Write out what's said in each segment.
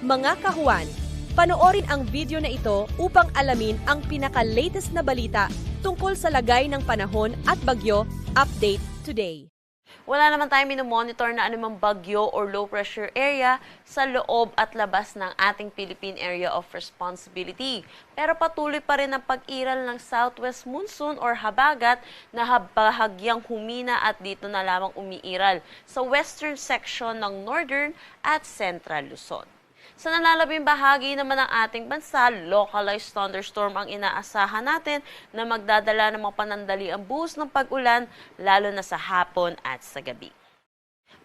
Mga kahuwan, panoorin ang video na ito upang alamin ang pinaka-latest na balita tungkol sa lagay ng panahon at bagyo. Update today. Wala naman tayong minomonitor na anumang bagyo or low pressure area sa loob at labas ng ating Philippine Area of Responsibility. Pero patuloy pa rin ang pag-iral ng southwest monsoon or habagat na bahagyang humina at dito na lamang umiiral sa western section ng northern at central Luzon. Sa nalalabing bahagi naman ng ating bansa, localized thunderstorm ang inaasahan natin na magdadala ng mga panandaliang buhos ng pag-ulan lalo na sa hapon at sa gabi.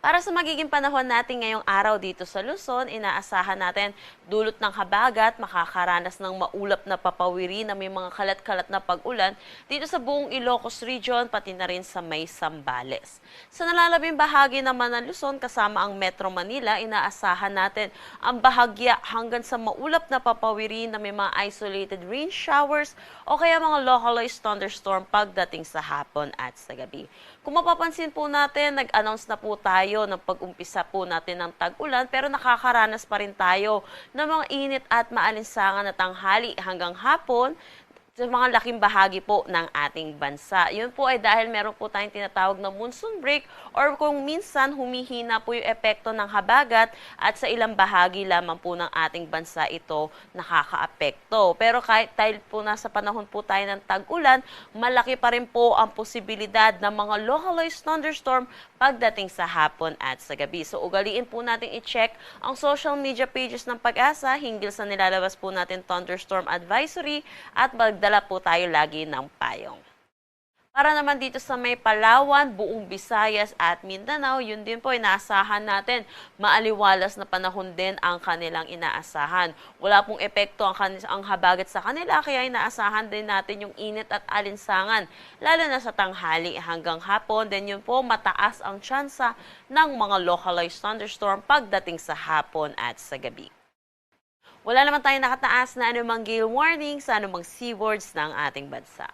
Para sa magiging panahon natin ngayong araw dito sa Luzon, inaasahan natin dulot ng habagat, makakaranas ng maulap na papawiri na may mga kalat-kalat na pag-ulan dito sa buong Ilocos Region, pati na rin sa may Zambales. Sa nalalabing bahagi naman ng Luzon, kasama ang Metro Manila, inaasahan natin ang bahagya hanggang sa maulap na papawiri na may mga isolated rain showers o kaya mga localized thunderstorm pagdating sa hapon at sa gabi. Kung mapapansin po natin, nag-announce na po tayo ng pag-umpisa po natin ng tag-ulan pero nakakaranas pa rin tayo ng mga init at maalinsangan na tanghali hanggang hapon sa mga laking bahagi po ng ating bansa. Yun po ay dahil meron po tayong tinatawag na monsoon break or kung minsan humihina po yung epekto ng habagat at sa ilang bahagi lamang po ng ating bansa ito nakakaapekto. Pero kahit dahil po nasa panahon po tayo ng tag-ulan, malaki pa rin po ang posibilidad ng mga localized thunderstorm pagdating sa hapon at sa gabi. So ugaliin po natin i-check ang social media pages ng Pag-asa hinggil sa nilalabas po natin thunderstorm advisory at magdala po tayo lagi ng payong. Para naman dito sa may Palawan, buong Visayas at Mindanao, yun din po inaasahan natin. Maaliwalas na panahon din ang kanilang inaasahan. Wala pong epekto ang habagat sa kanila, kaya inaasahan din natin yung init at alinsangan, lalo na sa tanghali hanggang hapon. Then yun po, mataas ang tsansa ng mga localized thunderstorm pagdating sa hapon at sa gabi. Wala naman tayong nakataas na anumang gale warning sa anumang seaboards ng ating bansa.